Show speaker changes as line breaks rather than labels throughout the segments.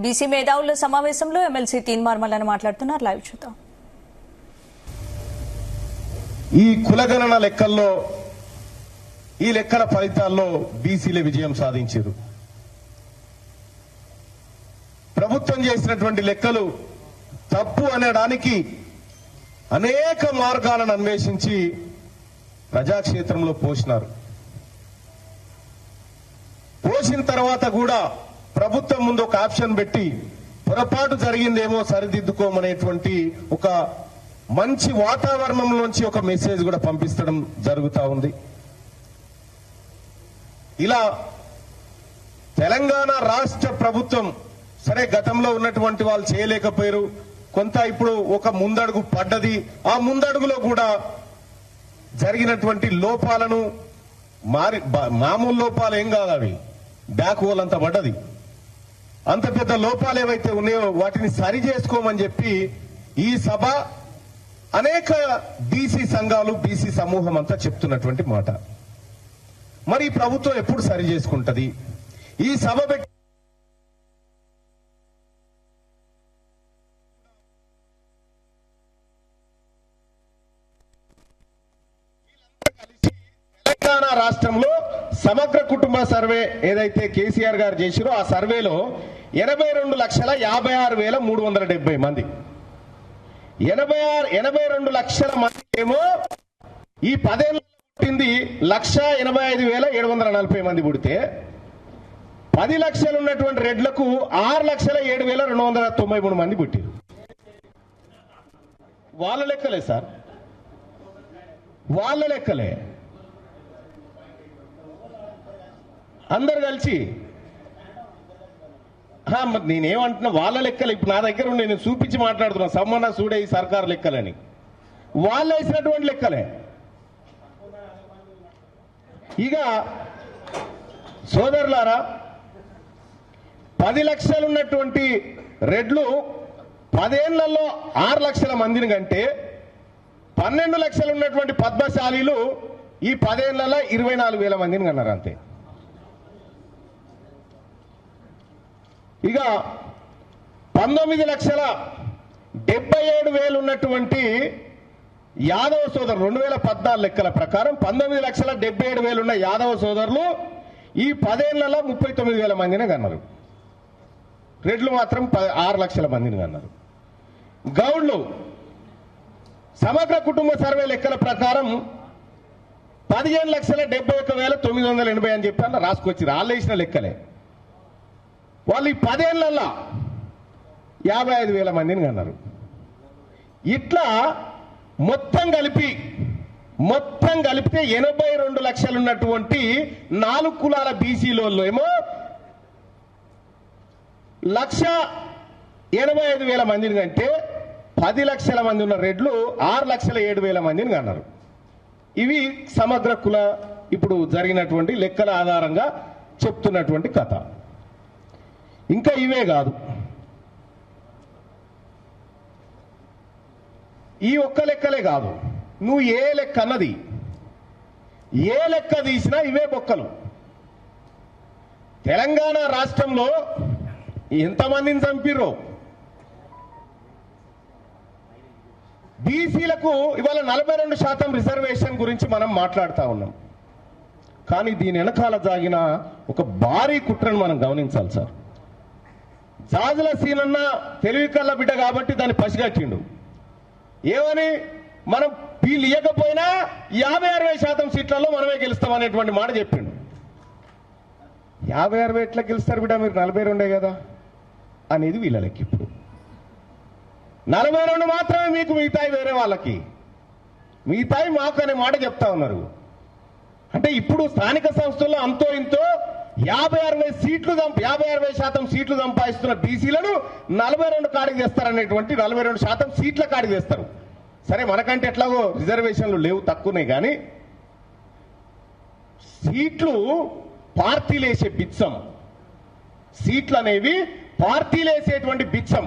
BC మేధావుల సమావేశంలో MLC తీన్మార్మల్ మాట్లాడుతున్నారు. లైవ్ చూద్దాం.
ఈ కులగణన లెక్కల్లో ఈ లెక్కల ఫలితాల్లో బీసీలే విజయం సాధించారు. ప్రభుత్వం చేసినటువంటి లెక్కలు తప్పు అనడానికి అనేక మార్గాలను అన్వేషించి ప్రజాక్షేత్రంలో పోసినారు. పోసిన తర్వాత కూడా ప్రభుత్వం ముందు ఒక ఆప్షన్ పెట్టి పొరపాటు జరిగిందేమో సరిదిద్దుకోమనేటువంటి ఒక మంచి వాతావరణంలోంచి ఒక మెసేజ్ కూడా పంపించడం జరుగుతూ ఉంది. ఇలా తెలంగాణ రాష్ట్ర ప్రభుత్వం సరే గతంలో ఉన్నటువంటి వాళ్ళు చేయలేకపోయారు, కొంత ఇప్పుడు ఒక ముందడుగు పడ్డది. ఆ ముందడుగులో కూడా జరిగినటువంటి లోపాలను మామూలు లోపాలు ఏం కాదు, అవి బ్యాక్ హోల్ అంత పడ్డది. అంత పెద్ద లోపాలు ఏవైతే ఉన్నాయో వాటిని సరి చేసుకోమని చెప్పి ఈ సభ అనేక బీసీ సంఘాలు బీసీ సమూహం అంతా చెప్తున్నటువంటి మాట. మరి ఈ ప్రభుత్వం ఎప్పుడు సరి చేసుకుంటది? ఈ సభ పెట్టి తెలంగాణ రాష్ట్రంలో సమగ్ర కుటుంబ సర్వే ఏదైతే కేసీఆర్ గారు చేసిరో ఆ సర్వేలో 82,56,370 మంది 82 లక్షల మంది ఏమో ఈ 10 ఏళ్ళు పుట్టింది 1,85,740 మంది పుడితే 10 లక్షలు ఉన్నటువంటి రెడ్లకు 6,07,293 మంది పుట్టారు. వాళ్ళ లెక్కలే సార్, వాళ్ళ లెక్కలే అందరు కలిసి. నేనేమంటున్నా వాళ్ళ లెక్కలు. ఇప్పుడు నా దగ్గర ఉండి నేను చూపించి మాట్లాడుతున్నా, సమ్మన్న చూడే ఈ సర్కారు లెక్కలని. వాళ్ళు వేసినటువంటి లెక్కలే. ఇక సోదరులారా, 10 లక్షలు ఉన్నటువంటి రెడ్లు 10 ఏళ్లలో 6 లక్షల మందిని కంటే 12 లక్షలు ఉన్నటువంటి పద్మశాలీలు ఈ 10 ఏళ్లలో 24,000 మందిని కన్నారు అంతే. ఇక 19,77,000 ఉన్నటువంటి యాదవ సోదరులు 2014 లెక్కల ప్రకారం 19,77,000 ఉన్న యాదవ సోదరులు ఈ 10 ఏళ్లలో 39,000 మందిని కన్నారు. రెడ్లు మాత్రం 6 లక్షల మందిని కన్నారు. గౌడ్లు సమగ్ర కుటుంబ సర్వే లెక్కల ప్రకారం 15,71,980 అని చెప్పి అన్న రాసుకొచ్చి వాళ్ళు వేసిన లెక్కలే. వాళ్ళు ఈ 10 ఏళ్లలో 55,000 మందిని కన్నారు. ఇట్లా మొత్తం కలిపితే 82 లక్షలు ఉన్నటువంటి 4 కులాల బీసీలో ఏమో 1,85,000 మందిని కంటే 10 లక్షల మంది ఉన్న రెడ్లు 6,07,000 మందిని కన్నారు. ఇవి సమగ్ర కుల ఇప్పుడు జరిగినటువంటి లెక్కల ఆధారంగా చెప్తున్నటువంటి కథ. ఇంకా ఇవే కాదు, ఈ ఒక్క లెక్కలే కాదు, నువ్వు ఏ లెక్క అన్నది ఏ లెక్క తీసినా ఇవే బొక్కలు. తెలంగాణ రాష్ట్రంలో ఎంతమందిని చంపిర్రో. బీసీలకు ఇవాళ 42% రిజర్వేషన్ గురించి మనం మాట్లాడుతూ ఉన్నాం. కానీ దీని వెనకాల జాగిన ఒక భారీ కుట్రను మనం గమనించాలి సార్. జాజుల సీనన్న తెలివి కళ్ళ బిడ్డ కాబట్టి దాన్ని పసిగట్టిండు. ఏమని, మనం వీళ్ళు ఇవ్వకపోయినా 50-60% సీట్లలో మనమే గెలుస్తామనేటువంటి మాట చెప్పిండు. 50-60 ఎట్లా గెలుస్తారు బిడ్డ, మీరు 42 కదా అనేది వీళ్ళ లెక్క. ఇప్పుడు 42 మాత్రమే మీకు, మిగతాయి వేరే వాళ్ళకి, మిగతాయి మాకు అనే మాట చెప్తా ఉన్నారు. అంటే ఇప్పుడు స్థానిక సంస్థల్లో అంతో ఇంతో 50-60% సీట్లు సంపాదిస్తున్న బీసీలను 42 కాడికి తెస్తారనేటువంటి 42% సీట్ల కాడికి తెస్తారు. సరే మనకంటే ఎట్లాగో రిజర్వేషన్లు లేవు, తక్కువనే. కానీ సీట్లు పార్టీలేసే బిచ్చం, సీట్లు అనేవి పార్టీలేసేటువంటి బిచ్చం.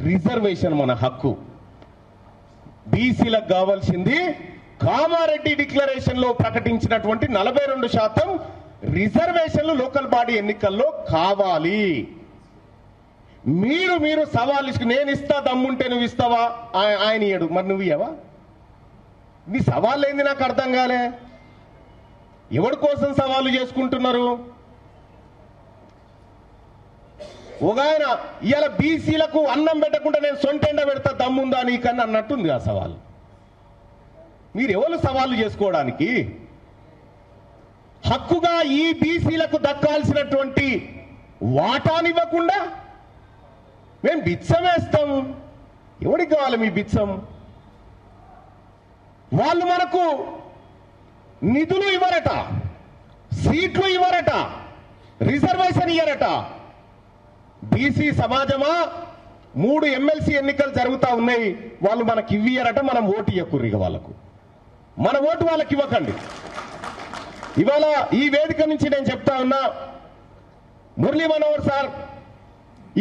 రిజర్వేషన్ మన హక్కు. బీసీలకు కావాల్సింది కామారెడ్డి డిక్లరేషన్ లో ప్రకటించినటువంటి 42% రిజర్వేషన్లు లోకల్ బాడీ ఎన్నికల్లో కావాలి. మీరు సవాల్ ఇసుకు నేను ఇస్తా దమ్ముంటే నువ్వు ఇస్తావా, ఆయన ఇయ్యడు, మరి నువ్వు ఇయ్యవా? నీ సవాళ్ళు ఏంది నాకు అర్థం కాలే. ఎవరి కోసం సవాళ్ళు చేసుకుంటున్నారు? ఒక ఆయన ఇవాళ బీసీలకు అన్నం పెట్టకుండా నేను సొంటెండ పెడతా దమ్ముందా నీకన్నా అన్నట్టుంది ఆ సవాల్. మీరు ఎవరు సవాళ్ళు చేసుకోవడానికి? హక్కుగా ఈ బీసీలకు దక్కాల్సినటువంటి వాటానివ్వకుండా మేము బిచ్చం వేస్తాం. ఎవరికి కావాలి మీ బిచ్చం? వాళ్ళు మనకు నిధులు ఇవ్వరట, సీట్లు ఇవ్వరట, రిజర్వేషన్ ఇవ్వరట. బీసీ సమాజమా 3 ఎమ్మెల్సీ ఎన్నికలు జరుగుతా ఉన్నాయి, వాళ్ళు మనకి ఇవ్వరట. మనం ఓటు ఇవ్వకుర్రిగా వాళ్ళకు, మన ఓటు వాళ్ళకి ఇవ్వకండి. ఇవాళ ఈ వేదిక నుంచి నేను చెప్తా ఉన్నా, మురళీ మనోహర్ సార్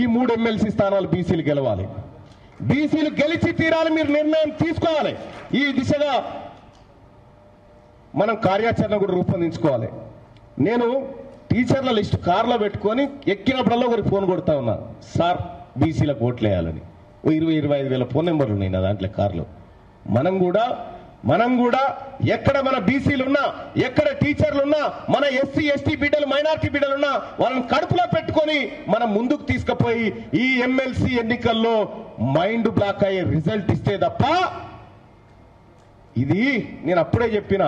ఈ 3 ఎమ్మెల్సీ స్థానాలు బీసీలు గెలవాలి, బీసీలు గెలిచి తీరాలి. మీరు నిర్ణయం తీసుకోవాలి. ఈ దిశగా మనం కార్యాచరణ కూడా రూపొందించుకోవాలి. నేను టీచర్ల లిస్ట్ కార్లో పెట్టుకొని ఎక్కినప్పుడల్లా ఒకరికి ఫోన్ కొడతా ఉన్నా, సార్ బీసీలకు ఓట్లు వేయాలని. 20-25 వేల ఫోన్ నెంబర్లు ఉన్నాయి నా దాంట్లో కార్లో. మనం కూడా ఎక్కడ మన బీసీలు ఉన్నా, ఎక్కడ టీచర్లు ఉన్నా, మన ఎస్సీ ఎస్టీ బిడ్డలు మైనారిటీ బిడ్డలు ఉన్నా వాళ్ళని కడుపులో పెట్టుకొని మనం ముందుకు తీసుకుపోయి ఈ ఎమ్మెల్సీ ఎన్నికల్లో మైండ్ బ్లాక్ అయ్యే రిజల్ట్ ఇస్తే తప్ప, ఇది నేను అప్పుడే చెప్పిన,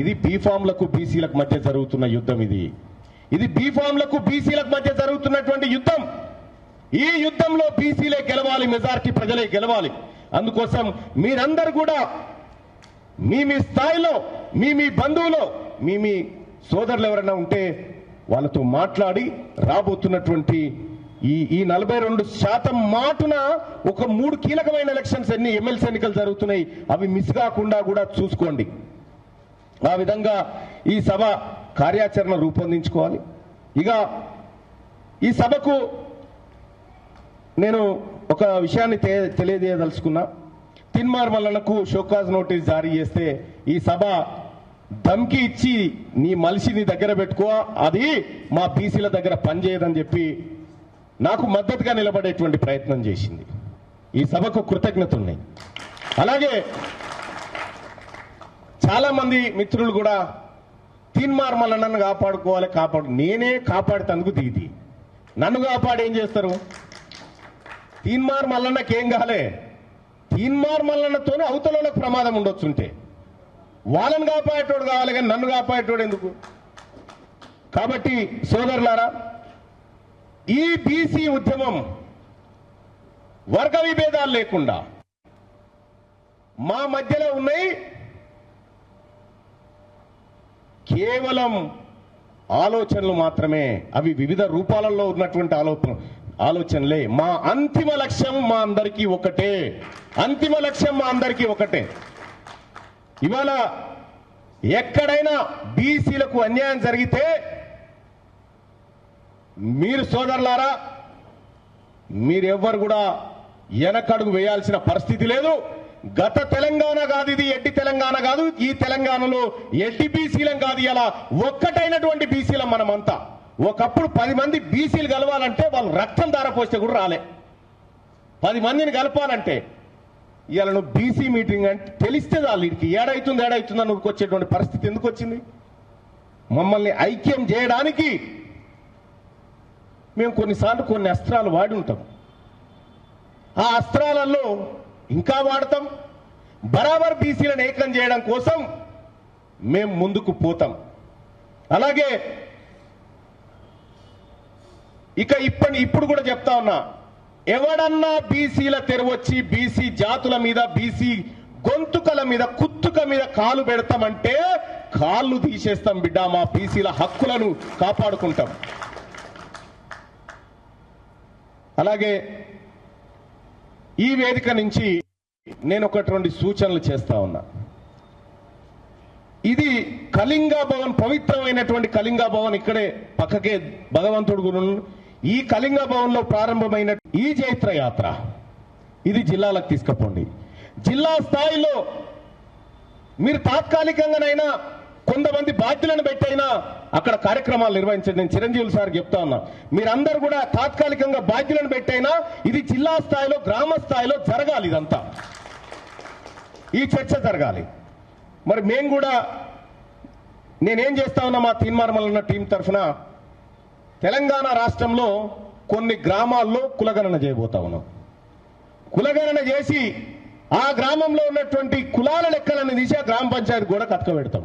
ఇది బీఫామ్లకు బీసీలకు మధ్య జరుగుతున్న యుద్ధం. ఇది బీఫామ్లకు బీసీలకు మధ్య జరుగుతున్నటువంటి యుద్ధం. ఈ యుద్ధంలో బీసీలే గెలవాలి, మెజారిటీ ప్రజలే గెలవాలి. అందుకోసం మీరందరూ కూడా మీ స్థాయిలో మీ బంధువులో మీ సోదరులు ఎవరైనా ఉంటే వాళ్ళతో మాట్లాడి రాబోతున్నటువంటి ఈ 42% మాటున ఒక 3 కీలకమైన ఎలక్షన్స్ ఎమ్మెల్సీ ఎన్నికలు జరుగుతున్నాయి, అవి మిస్ కాకుండా కూడా చూసుకోండి. ఆ విధంగా ఈ సభ కార్యాచరణ రూపొందించుకోవాలి. ఇక ఈ సభకు నేను ఒక విషయాన్ని తెలియజేయదలుచుకున్నా. తిన్మార్ మల్లన్నకు షోకాజ్ నోటీస్ జారీ చేస్తే ఈ సభ ధమ్కి ఇచ్చి నీ మనిషిని దగ్గర పెట్టుకో, అది మా బీసీల దగ్గర పనిచేయదని చెప్పి నాకు మద్దతుగా నిలబడేటువంటి ప్రయత్నం చేసింది. ఈ సభకు కృతజ్ఞత ఉన్నాయి. అలాగే చాలా మంది మిత్రులు కూడా తిన్మార్ మల్లన్నను కాపాడు నేనే కాపాడుతందుకు దిగి నన్ను కాపాడు ఏం చేస్తారు? తిన్మార్ మల్లన్నకి ఏం కాలే, తిన్మార్ మల్లన్నతోనే అవతలకు ప్రమాదం ఉండొచ్చుంటే వాళ్ళని కాపాడేటోడు కావాలి, కానీ నన్ను కాపాడేటోడు ఎందుకు? కాబట్టి సోదరులారా, ఈ బీసీ ఉద్యమం వర్గ విభేదాలు లేకుండా మా మధ్యలో ఉన్నాయి. కేవలం ఆలోచనలు మాత్రమే, అవి వివిధ రూపాలలో ఉన్నటువంటి ఆలోచనలే. మా అంతిమ లక్ష్యం మా అందరికీ ఒకటే, అంతిమ లక్ష్యం మా అందరికీ ఒకటే. ఇవాళ ఎక్కడైనా బీసీలకు అన్యాయం జరిగితే మీరు సోదరులారా, మీరెవ్వరు కూడా వెనకడుగు వేయాల్సిన పరిస్థితి లేదు. గత తెలంగాణ కాదు ఇది, ఎడ్డి తెలంగాణ కాదు. ఈ తెలంగాణలో ఎడ్డి బీసీలం కాదు, ఇలా ఒక్కటైనటువంటి బీసీలం మనమంతా. ఒకప్పుడు 10 మంది బీసీలు కలవాలంటే వాళ్ళు రక్తం ధారపోస్తే కూడా రాలే. 10 మందిని కలపాలంటే ఇవాళ నువ్వు బీసీ మీటింగ్ అంటే తెలిస్తే వాళ్ళు వీడికి ఏడైతుందని నువ్వు వచ్చేటువంటి పరిస్థితి ఎందుకు వచ్చింది? మమ్మల్ని ఐక్యం చేయడానికి మేము కొన్నిసార్లు కొన్ని అస్త్రాలు వాడి ఉంటాం. ఆ అస్త్రాలలో ఇంకా వాడతాం. బరాబర్ బీసీలను ఏకం చేయడం కోసం మేము ముందుకు పోతాం. అలాగే ఇక ఇప్పుడు కూడా చెప్తా ఉన్నా, ఎవడన్నా బీసీల తెరవచ్చి బీసీ జాతుల మీద, బీసీ గొంతుకల మీద, కుత్తుక మీద కాలు పెడతామంటే కాళ్ళు తీసేస్తాం బిడ్డ. మా బీసీల హక్కులను కాపాడుకుంటాం. అలాగే ఈ వేదిక నుంచి నేను 1-2 సూచనలు చేస్తా ఉన్నా. ఇది కళింగ భవన్, పవిత్రమైనటువంటి కళింగ భవన్ ఇక్కడే పక్కకే భగవంతుడు గురు. ఈ కళింగ భవన్ లో ప్రారంభమైన ఈ జైత్ర యాత్ర ఇది జిల్లాలకు తీసుకుపోండి. జిల్లా స్థాయిలో మీరు తాత్కాలికంగానైనా కొంతమంది బాధ్యులను పెట్టైనా అక్కడ కార్యక్రమాలు నిర్వహించండి. నేను చిరంజీవి సార్ చెప్తా ఉన్నా, మీరందరూ కూడా తాత్కాలికంగా బాధ్యులను పెట్టైనా ఇది జిల్లా స్థాయిలో గ్రామ స్థాయిలో జరగాలి. ఇదంతా ఈ చర్చ జరగాలి. మరి మేము కూడా నేనేం చేస్తా ఉన్నా మా తీన్మార్మలన్న టీం తరఫున తెలంగాణ రాష్ట్రంలో కొన్ని గ్రామాల్లో కులగణన చేయబోతా ఉన్నాం. కులగణన చేసి ఆ గ్రామంలో ఉన్నటువంటి కులాల లెక్కలను తీసి ఆ గ్రామ పంచాయతీ కూడా అతకబెడతాం.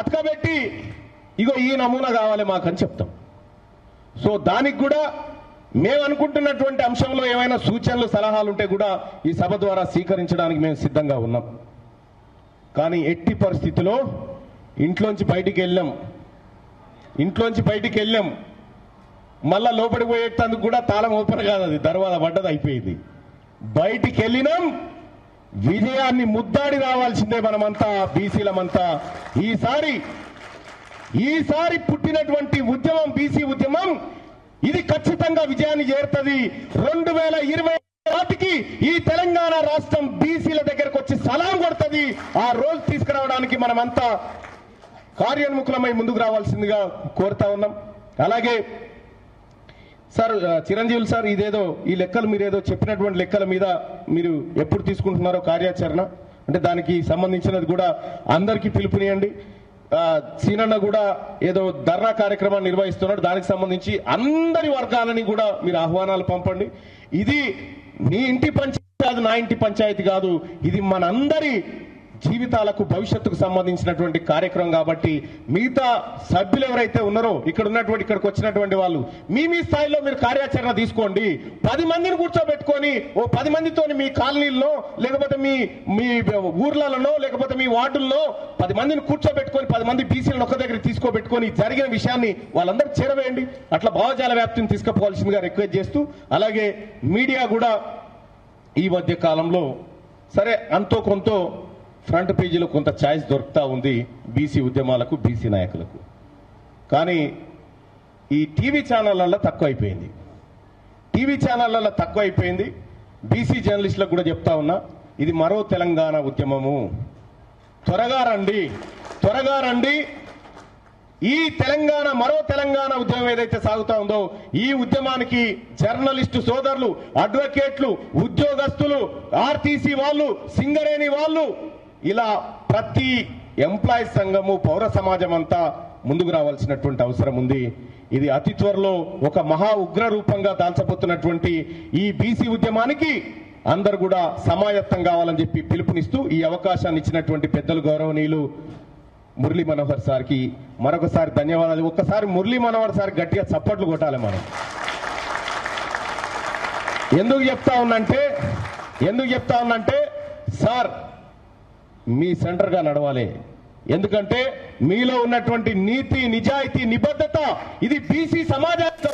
అతకబెట్టి ఇగో ఈ నమూనా కావాలి మాకని చెప్తాం. సో దానికి కూడా మేము అనుకుంటున్నటువంటి అంశంలో ఏమైనా సూచనలు సలహాలు ఉంటే కూడా ఈ సభ ద్వారా స్వీకరించడానికి మేము సిద్ధంగా ఉన్నాం. కానీ ఎట్టి పరిస్థితిలో ఇంట్లోంచి బయటికి వెళ్ళాం మళ్ళా లోపలికి పోయేటందుకు కూడా తాళం ఓపెన్ కాదు, అది దర్వాజా పడ్డది, అయిపోయింది. బయటికి వెళ్ళినాం, విజయాన్ని ముద్దాడి రావాల్సిందే మనమంతా, బీసీలమంతా. ఈసారి పుట్టినటువంటి ఉద్యమం బీసీ ఉద్యమం ఇది ఖచ్చితంగా విజయాన్ని చేరుతుంది. 2020 నాటికి ఈ తెలంగాణ రాష్ట్రం బీసీల దగ్గరకు వచ్చి సలాం కొడుతుంది. ఆ రోజు తీసుకురావడానికి మనమంతా కార్యోన్ముఖులమై ముందుకు రావాల్సిందిగా కోరుతా ఉన్నాం. అలాగే సార్ చిరంజీవి సార్, ఇదేదో ఈ లెక్కలు మీరేదో చెప్పినటువంటి లెక్కల మీద మీరు ఎప్పుడు తీసుకుంటున్నారో కార్యాచరణ, అంటే దానికి సంబంధించినది కూడా అందరికీ పిలుపునియండి. సీనన్న కూడా ఏదో ధర్నా కార్యక్రమాన్ని నిర్వహిస్తున్నాడు, దానికి సంబంధించి అందరి వర్గాలని కూడా మీరు ఆహ్వానాలు పంపండి. ఇది నీ ఇంటి పంచాయతీ కాదు, నా ఇంటి పంచాయతీ కాదు, ఇది మనందరి జీవితాలకు భవిష్యత్తుకు సంబంధించినటువంటి కార్యక్రమం. కాబట్టి మిగతా సభ్యులు ఎవరైతే ఉన్నారో ఇక్కడికి వచ్చినటువంటి వాళ్ళు మీ స్థాయిలో మీరు కార్యాచరణ తీసుకోండి. 10 మందిని కూర్చోబెట్టుకొని ఓ 10 మందితో మీ కాలనీల్లో లేకపోతే మీ ఊర్లలో లేకపోతే మీ వార్డుల్లో 10 మందిని కూర్చోబెట్టుకొని 10 మంది బీసీలను ఒక్క దగ్గర తీసుకోబెట్టుకొని జరిగిన విషయాన్ని వాళ్ళందరికీ చేరవేయండి. అట్లా భావజాల వ్యాప్తిని తీసుకుపోవాల్సిందిగా రిక్వెస్ట్ చేస్తూ, అలాగే మీడియా కూడా ఈ మధ్య కాలంలో సరే అంతో కొంత ఫ్రంట్ పేజీలో కొంత ఛాయిస్ దొరుకుతా ఉంది బీసీ ఉద్యమాలకు, బీసీ నాయకులకు. కానీ ఈ టీవీ ఛానళ్లలో తక్కువైపోయింది. బీసీ జర్నలిస్టులకు కూడా చెప్తా ఉన్నా, ఇది మరో తెలంగాణ ఉద్యమము. త్వరగా రండి. ఈ మరో తెలంగాణ ఉద్యమం ఏదైతే సాగుతా ఉందో ఈ ఉద్యమానికి జర్నలిస్టు సోదరులు, అడ్వకేట్లు, ఉద్యోగస్తులు, ఆర్టీసీ వాళ్ళు, సింగరేణి వాళ్ళు, ఇలా ప్రతి ఎంప్లాయీస్ సంఘము, పౌర సమాజం అంతా ముందుకు రావాల్సినటువంటి అవసరం ఉంది. ఇది అతి త్వరలో ఒక మహా ఉగ్ర రూపంగా దాల్చబోతున్నటువంటి ఈ బీసీ ఉద్యమానికి అందరూ కూడా సమాయత్తం కావాలని చెప్పి పిలుపునిస్తూ ఈ అవకాశాన్ని ఇచ్చినటువంటి పెద్దలు గౌరవనీయులు మురళీ మనోహర్ సార్కి మరొకసారి ధన్యవాదాలు. ఒక్కసారి మురళీ మనోహర్ సార్ గట్టిగా చప్పట్లు కొట్టాలి మనం. ఎందుకు చెప్తా ఉన్నంటే సార్ మీ సెంటర్గా నడవాలి. ఎందుకంటే మీలో ఉన్నటువంటి నీతి, నిజాయితీ, నిబద్ధత ఇది బీసీ సమాజానికి